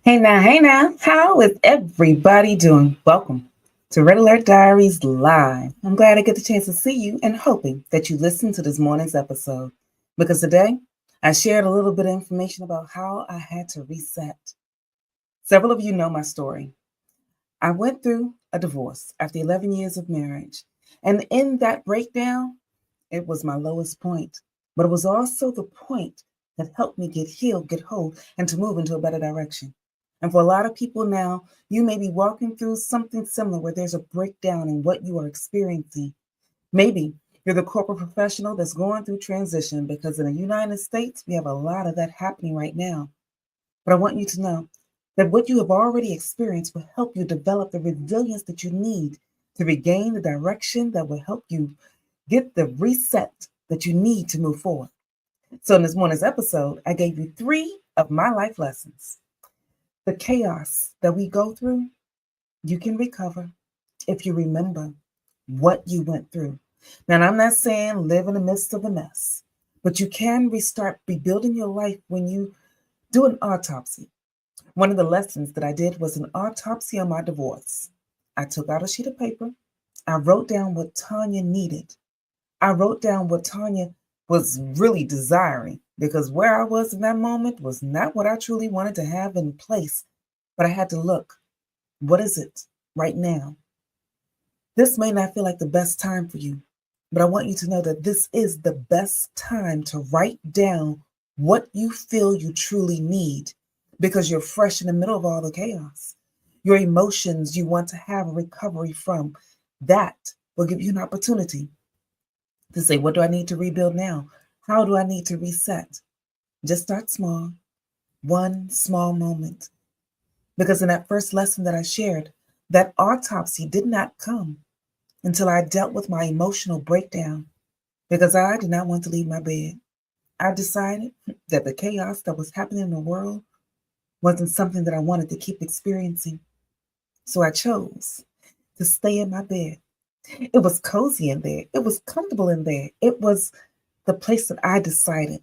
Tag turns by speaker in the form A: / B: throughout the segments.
A: Hey now, how is everybody doing? Welcome to Red Alert Diaries Live. I'm glad I get the chance to see you and hoping that you listened to this morning's episode because today I shared a little bit of information about how I had to reset. Several of you know my story. I went through a divorce after 11 years of marriage, and in that breakdown, it was my lowest point, but it was also the point that helped me get healed, get whole, and to move into a better direction. And for a lot of people now, you may be walking through something similar where there's a breakdown in what you are experiencing. Maybe you're the corporate professional that's going through transition because in the United States, we have a lot of that happening right now. But I want you to know that what you have already experienced will help you develop the resilience that you need to regain the direction that will help you get the reset that you need to move forward. So, in this morning's episode, I gave you 3 of my life lessons. The chaos that we go through, you can recover if you remember what you went through. Now, I'm not saying live in the midst of a mess, but you can restart rebuilding your life when you do an autopsy. One of the lessons that I did was an autopsy on my divorce. I took out a sheet of paper. I wrote down what Tanya needed. I wrote down what Tanya was really desiring because where I was in that moment was not what I truly wanted to have in place. But I had to look, what is it right now? This may not feel like the best time for you, but I want you to know that this is the best time to write down what you feel you truly need because you're fresh in the middle of all the chaos. Your emotions you want to have a recovery from, that will give you an opportunity to say, what do I need to rebuild now? How do I need to reset? Just start small, one small moment. Because in that first lesson that I shared, that autopsy did not come until I dealt with my emotional breakdown because I did not want to leave my bed. I decided that the chaos that was happening in the world wasn't something that I wanted to keep experiencing. So I chose to stay in my bed. It was cozy in there. It was comfortable in there. It was the place that I decided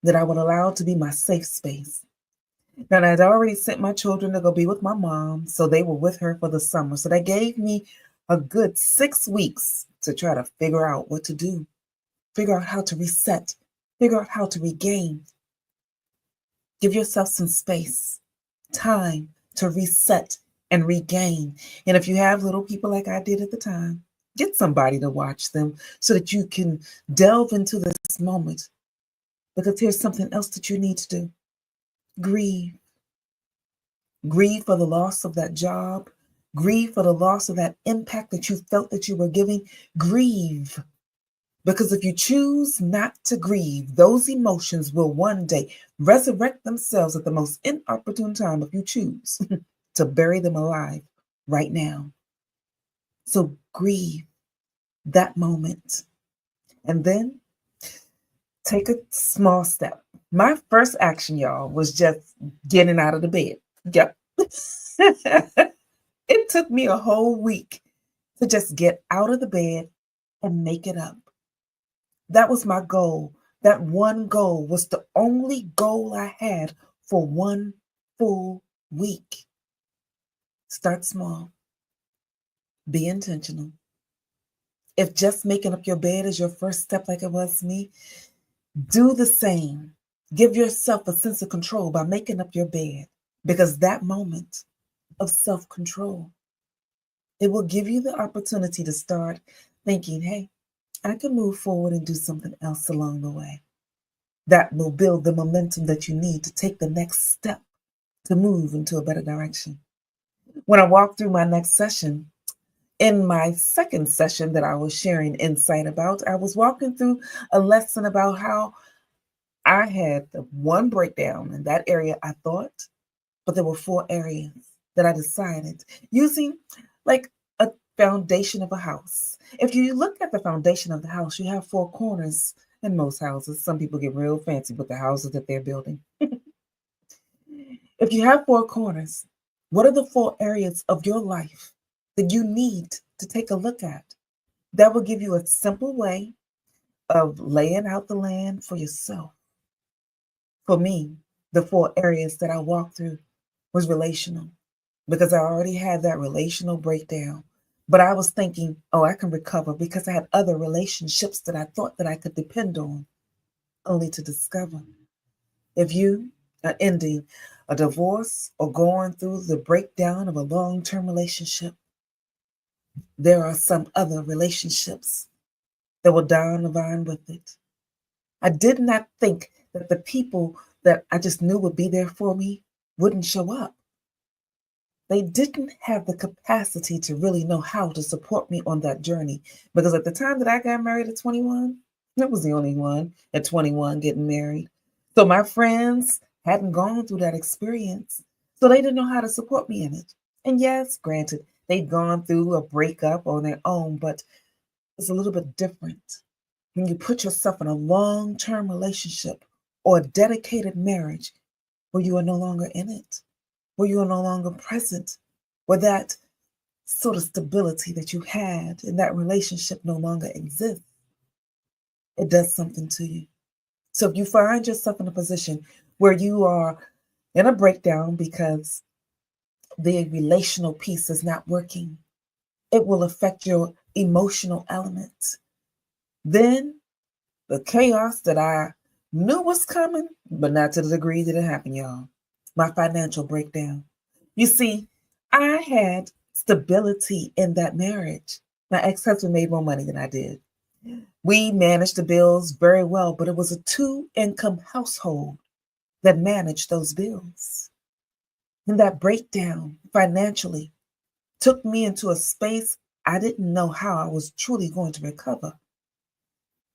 A: that I would allow to be my safe space. Now, I had already sent my children to go be with my mom, so they were with her for the summer. So that gave me a good 6 weeks to try to figure out what to do, figure out how to reset, figure out how to regain. Give yourself some space, time to reset and regain. And if you have little people like I did at the time, get somebody to watch them so that you can delve into this moment. Because here's something else that you need to do. Grieve. Grieve for the loss of that job. Grieve for the loss of that impact that you felt that you were giving. Grieve. Because if you choose not to grieve, those emotions will one day resurrect themselves at the most inopportune time if you choose to bury them alive right now. So grieve that moment. And then take a small step. My first action, y'all, was just getting out of the bed. Yep. It took me a whole week to just get out of the bed and make it up. That was my goal. That one goal was the only goal I had for one full week. Start small. Be intentional. If just making up your bed is your first step, like it was me, do the same. Give yourself a sense of control by making up your bed because that moment of self control, it will give you the opportunity to start thinking, hey, I can move forward and do something else along the way. That will build the momentum that you need to take the next step to move into a better direction. When I walk through my next session, in my second session that I was sharing insight about, I was walking through a lesson about how I had the one breakdown in that area I thought, but there were 4 areas that I decided using like a foundation of a house. If you look at the foundation of the house, you have 4 corners in most houses. Some people get real fancy with the houses that they're building. If you have 4 corners, what are the 4 areas of your life that you need to take a look at? That will give you a simple way of laying out the land for yourself. For me, the 4 areas that I walk through was relational because I already had that relational breakdown. But I was thinking, oh, I can recover because I had other relationships that I thought that I could depend on, only to discover if you are ending a divorce or going through the breakdown of a long term relationship, there are some other relationships that will die on the vine with it. I did not think that the people that I just knew would be there for me wouldn't show up. They didn't have the capacity to really know how to support me on that journey. Because at the time that I got married at 21, I was the only one at 21 getting married. So my friends hadn't gone through that experience. So they didn't know how to support me in it. And yes, granted, they'd gone through a breakup on their own, but it's a little bit different when you put yourself in a long term relationship or a dedicated marriage where you are no longer in it, where you are no longer present, where that sort of stability that you had in that relationship no longer exists. It does something to you. So if you find yourself in a position where you are in a breakdown because the relational piece is not working, it will affect your emotional element. Then the chaos that I knew was coming, but not to the degree that it happened, y'all. My financial breakdown. You see, I had stability in that marriage. My ex husband made more money than I did. We managed the bills very well, but it was a two-income household that managed those bills. And that breakdown financially took me into a space I didn't know how I was truly going to recover.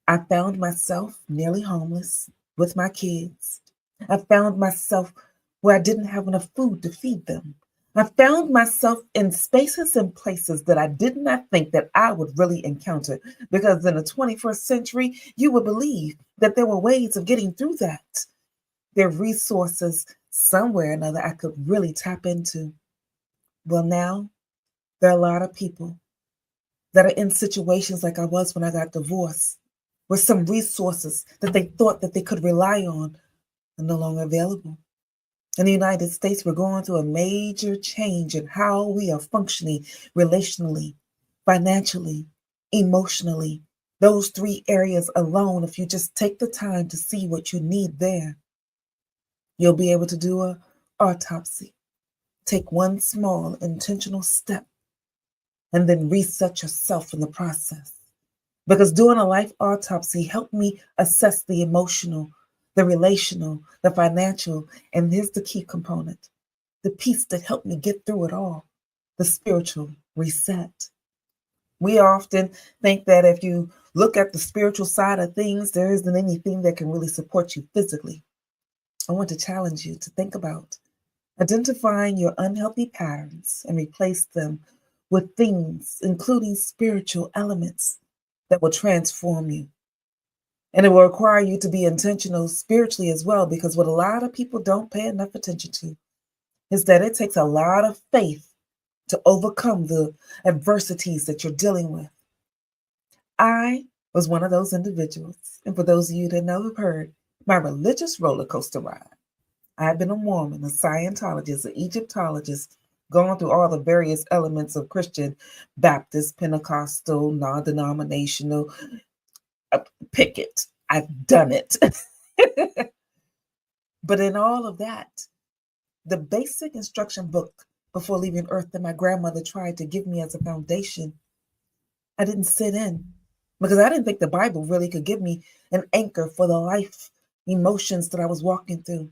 A: I found myself nearly homeless with my kids. I found myself where I didn't have enough food to feed them. I found myself in spaces and places that I did not think that I would really encounter because in the 21st century, you would believe that there were ways of getting through that. There are resources somewhere or another I could really tap into. Well, now there are a lot of people that are in situations like I was when I got divorced, where some resources that they thought that they could rely on are no longer available. In the United States, we're going through a major change in how we are functioning relationally, financially, emotionally. Those three areas alone, if you just take the time to see what you need there, you'll be able to do an autopsy. Take one small intentional step and then reset yourself in the process. Because doing a life autopsy helped me assess the emotional, the relational, the financial, and here's the key component, the piece that helped me get through it all, the spiritual reset. We often think that if you look at the spiritual side of things, there isn't anything that can really support you physically. I want to challenge you to think about identifying your unhealthy patterns and replace them with things, including spiritual elements that will transform you. And it will require you to be intentional spiritually as well, because what a lot of people don't pay enough attention to is that it takes a lot of faith to overcome the adversities that you're dealing with. I was one of those individuals. And for those of you that know have heard my religious roller coaster ride, I've been a Mormon, a Scientologist, an Egyptologist, gone through all the various elements of Christian, Baptist, Pentecostal, non denominational, pick it. I've done it. But in all of that, the basic instruction book before leaving Earth that my grandmother tried to give me as a foundation, I didn't sit in because I didn't think the Bible really could give me an anchor for the life emotions that I was walking through.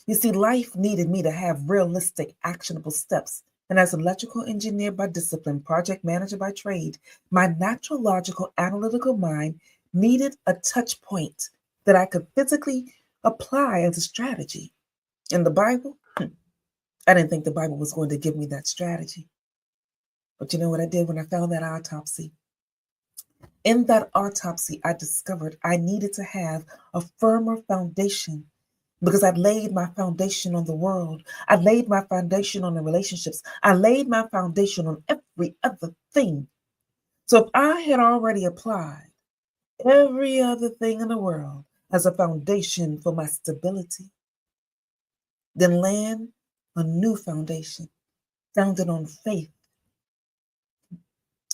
A: You see, life needed me to have realistic, actionable steps. And as an electrical engineer by discipline, project manager by trade, my natural, logical, analytical mind needed a touch point that I could physically apply as a strategy. In the Bible, I didn't think the Bible was going to give me that strategy. But you know what I did when I found that autopsy? In that autopsy, I discovered I needed to have a firmer foundation because I'd laid my foundation on the world. I laid my foundation on the relationships. I laid my foundation on every other thing. So if I had already applied every other thing in the world as a foundation for my stability, then land a new foundation founded on faith.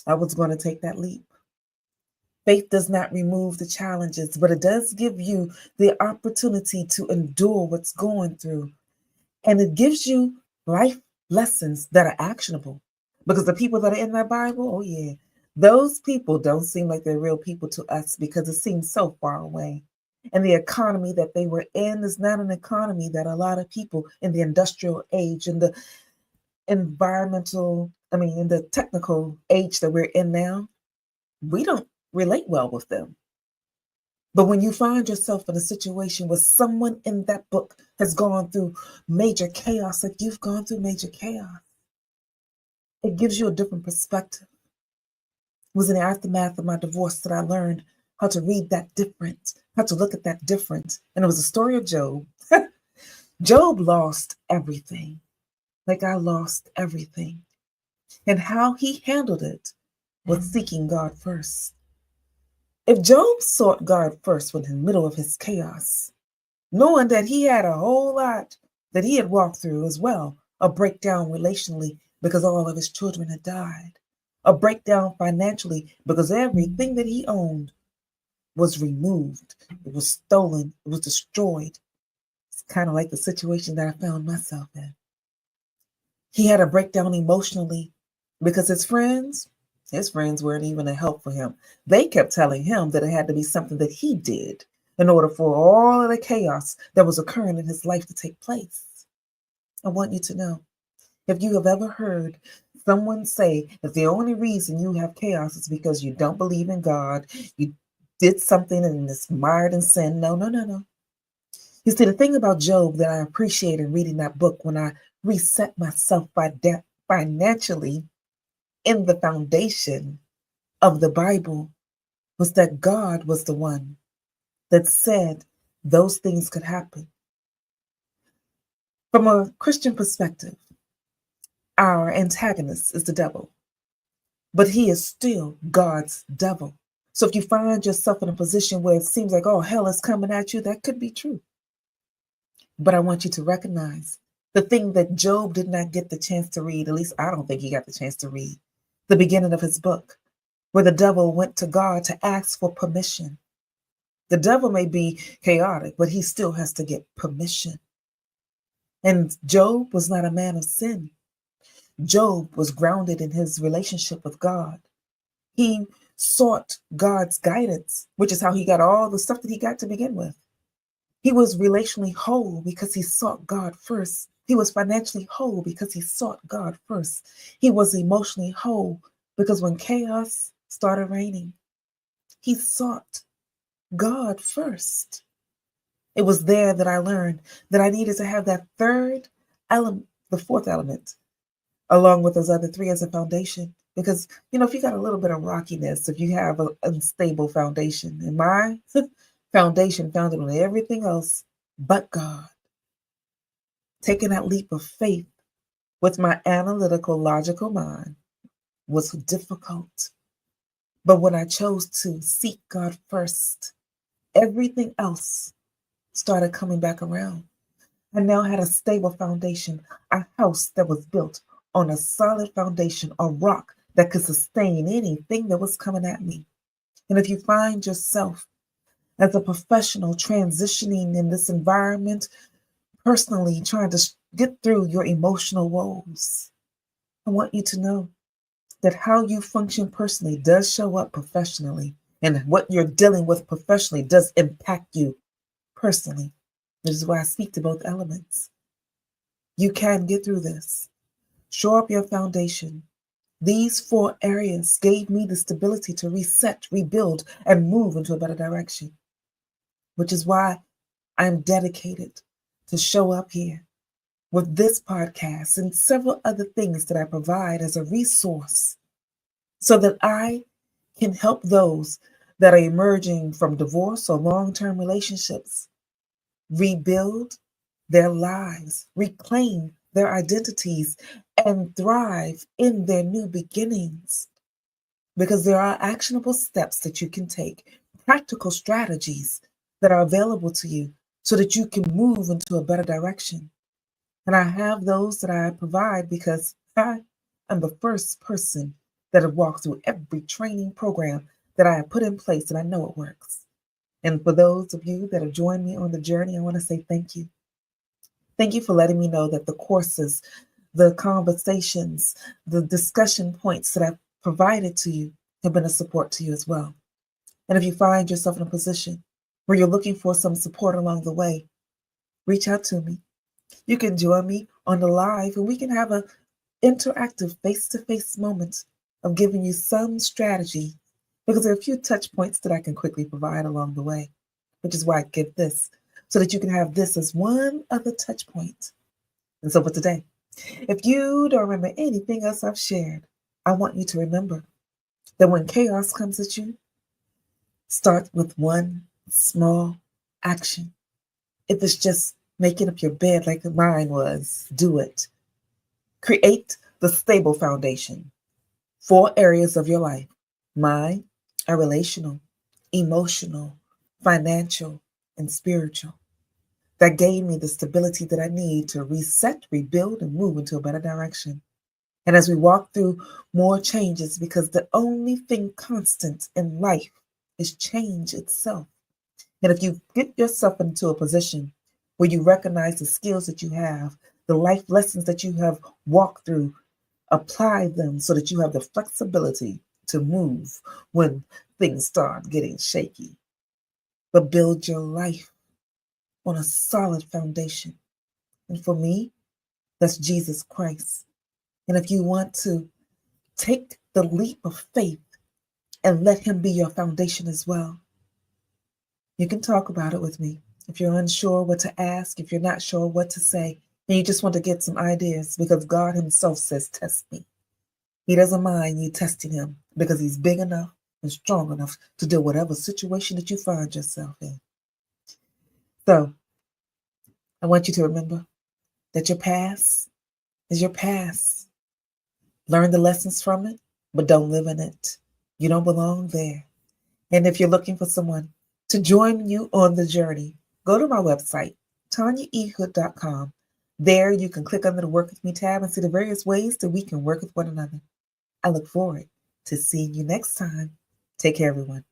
A: I was going to take that leap. Faith does not remove the challenges, but it does give you the opportunity to endure what's going through. And it gives you life lessons that are actionable. Because the people that are in that Bible, oh yeah, those people don't seem like they're real people to us because it seems so far away. And the economy that they were in is not an economy that a lot of people in the industrial age and the in the technical age that we're in now, we don't relate well with them. But when you find yourself in a situation where someone in that book has gone through major chaos, like you've gone through major chaos, it gives you a different perspective. It was in the aftermath of my divorce that I learned how to read that different, how to look at that different. And it was a story of Job. Job lost everything, like I lost everything. And how he handled it was seeking God first. If Job sought God first in the middle of his chaos, knowing that he had a whole lot that he had walked through as well, a breakdown relationally because all of his children had died, a breakdown financially because everything that he owned was removed, it was stolen, it was destroyed. It's kind of like the situation that I found myself in. He had a breakdown emotionally because his friends weren't even a help for him. They kept telling him that it had to be something that he did in order for all of the chaos that was occurring in his life to take place. I want you to know, if you have ever heard someone say that the only reason you have chaos is because you don't believe in God, you did something and it's mired in sin. No, no, no, no. You see, the thing about Job that I appreciate in reading that book when I reset myself financially in the foundation of the Bible was that God was the one that said those things could happen. From a Christian perspective, our antagonist is the devil, but he is still God's devil. So if you find yourself in a position where it seems like, oh, hell is coming at you, that could be true. But I want you to recognize the thing that Job did not get the chance to read, at least I don't think he got the chance to read, the beginning of his book, where the devil went to God to ask for permission. The devil may be chaotic, but he still has to get permission. And Job was not a man of sin. Job was grounded in his relationship with God. He sought God's guidance, which is how he got all the stuff that he got to begin with. He was relationally whole because he sought God first. He was financially whole because he sought God first. He was emotionally whole because when chaos started raining, he sought God first. It was there that I learned that I needed to have that third element, the fourth element, along with those other three as a foundation. Because, if you got a little bit of rockiness, if you have an unstable foundation, and my foundation founded on everything else but God, taking that leap of faith with my analytical, logical mind was difficult. But when I chose to seek God first, everything else started coming back around. I now had a stable foundation, a house that was built on a solid foundation, a rock that could sustain anything that was coming at me. And if you find yourself as a professional transitioning in this environment, personally trying to get through your emotional woes, I want you to know that how you function personally does show up professionally, and what you're dealing with professionally does impact you personally. This is why I speak to both elements. You can get through this. Shore up your foundation. These 4 areas gave me the stability to reset, rebuild, and move into a better direction, which is why I'm dedicated to show up here with this podcast and several other things that I provide as a resource so that I can help those that are emerging from divorce or long-term relationships rebuild their lives, reclaim their identities, and thrive in their new beginnings. Because there are actionable steps that you can take, practical strategies that are available to you so that you can move into a better direction. And I have those that I provide because I am the first person that have walked through every training program that I have put in place, and I know it works. And for those of you that have joined me on the journey, I want to say thank you. Thank you for letting me know that the courses, the conversations, the discussion points that I've provided to you have been a support to you as well. And if you find yourself in a position where you're looking for some support along the way, reach out to me. You can join me on the live and we can have an interactive face-to-face moment of giving you some strategy because there are a few touch points that I can quickly provide along the way, which is why I give this, so that you can have this as one other touch point. And so for today, if you don't remember anything else I've shared, I want you to remember that when chaos comes at you, start with one small action. If it's just making up your bed like mine was, do it. Create the stable foundation. 4 areas of your life. Mine are relational, emotional, financial, and spiritual. That gave me the stability that I need to reset, rebuild, and move into a better direction. And as we walk through more changes, because the only thing constant in life is change itself. And if you get yourself into a position where you recognize the skills that you have, the life lessons that you have walked through, apply them so that you have the flexibility to move when things start getting shaky. But build your life on a solid foundation. And for me, that's Jesus Christ. And if you want to take the leap of faith and let him be your foundation as well, you can talk about it with me. If you're unsure what to ask, if you're not sure what to say, and you just want to get some ideas, because God himself says, test me. He doesn't mind you testing him because he's big enough and strong enough to deal with whatever situation that you find yourself in. So I want you to remember that your past is your past. Learn the lessons from it, but don't live in it. You don't belong there. And if you're looking for someone to join you on the journey, go to my website, tanyaehood.com. There you can click under the Work With Me tab and see the various ways that we can work with one another. I look forward to seeing you next time. Take care, everyone.